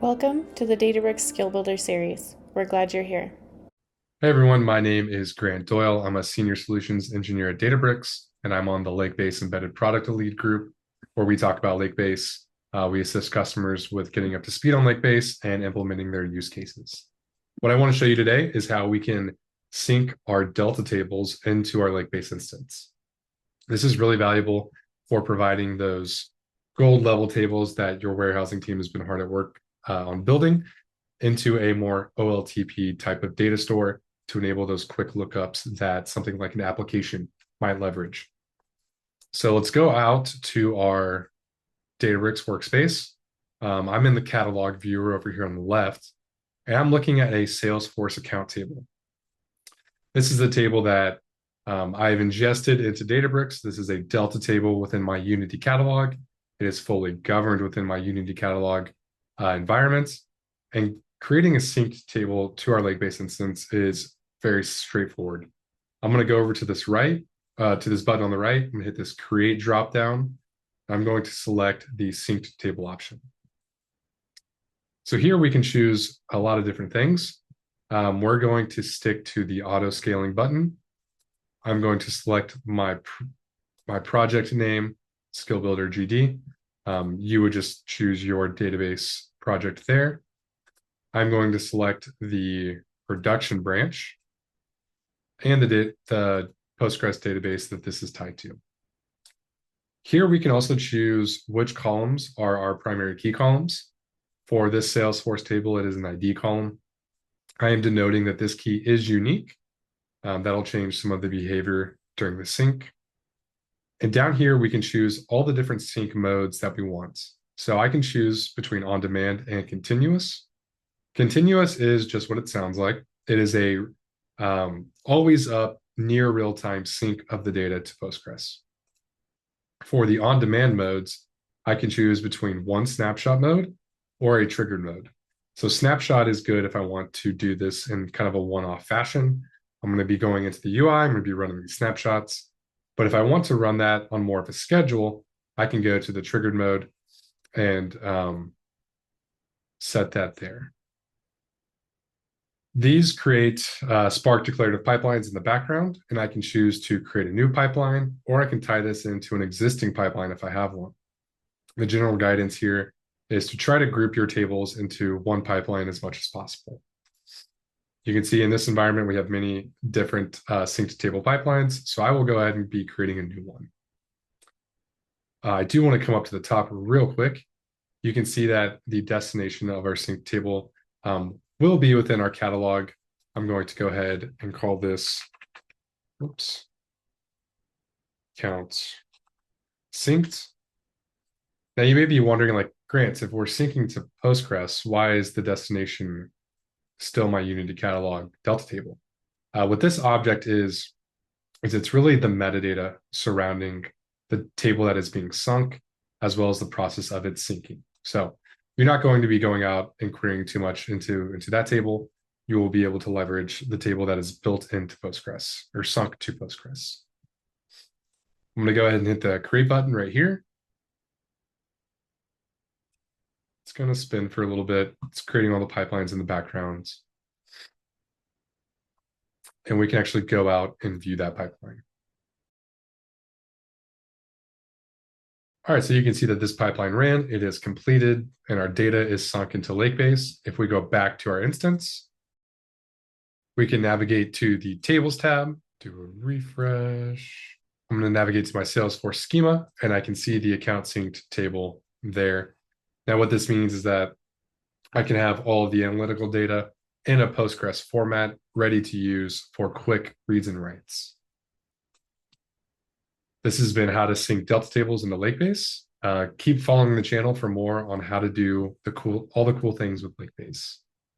Welcome to the Databricks Skill Builder series. We're glad you're here. Hey everyone, my name is Grant Doyle. I'm a senior solutions engineer at Databricks, and I'm on the Lakebase Embedded Product Lead group, where we talk about Lakebase. We assist customers with getting up to speed on Lakebase and implementing their use cases. What I want to show you today is how we can sync our Delta tables into our Lakebase instance. This is really valuable for providing those gold level tables that your warehousing team has been hard at work on building into a more OLTP type of data store to enable those quick lookups that something like an application might leverage. So let's go out to our Databricks workspace. I'm in the catalog viewer over here on the left, and I'm looking at a Salesforce account table. This is the table that I've ingested into Databricks. This is a Delta table within my Unity catalog. It is fully governed within my Unity catalog environment. And creating a synced table to our Lakebase instance is very straightforward. I'm going to go over to this button on the right. I'm going to hit this create dropdown. I'm going to select the synced table option. So here we can choose a lot of different things. We're going to stick to the auto scaling button. I'm going to select my project name, Skill Builder GD. You would just choose your database project there. I'm going to select the production branch and the Postgres database that this is tied to. Here we can also choose which columns are our primary key columns. For this Salesforce table, it is an ID column. I am denoting that this key is unique. That'll change some of the behavior during the sync. And down here, we can choose all the different sync modes that we want. So I can choose between on-demand and continuous. Continuous is just what it sounds like. It is a always up, near real-time sync of the data to Postgres. For the on-demand modes, I can choose between one snapshot mode or a triggered mode. So snapshot is good if I want to do this in kind of a one-off fashion. I'm going to be going into the UI, I'm going to be running these snapshots. But if I want to run that on more of a schedule, I can go to the triggered mode and set that there. These create Spark declarative pipelines in the background, and I can choose to create a new pipeline, or I can tie this into an existing pipeline if I have one. The general guidance here is to try to group your tables into one pipeline as much as possible. You can see in this environment, we have many different synced table pipelines, so I will go ahead and be creating a new one. I do want to come up to the top real quick. You can see that the destination of our synced table will be within our catalog. I'm going to go ahead and call this, count synced. Now you may be wondering, like, Grant, if we're syncing to Postgres, why is the destination still my Unity catalog Delta table? What this object is it's really the metadata surrounding the table that is being sunk, as well as the process of its syncing. So you're not going to be going out and querying too much into that table. You will be able to leverage the table that is built into Postgres or sunk to Postgres. I'm going to go ahead and hit the create button right here. It's going to spin for a little bit. It's creating all the pipelines in the background. And we can actually go out and view that pipeline. All right, so you can see that this pipeline ran, it is completed, and our data is sunk into Lakebase. If we go back to our instance, we can navigate to the Tables tab, do a refresh. I'm going to navigate to my Salesforce schema, and I can see the account synced table there. Now, what this means is that I can have all of the analytical data in a Postgres format ready to use for quick reads and writes. This has been how to sync Delta tables into Lakebase. Keep following the channel for more on how to do all the cool things with Lakebase.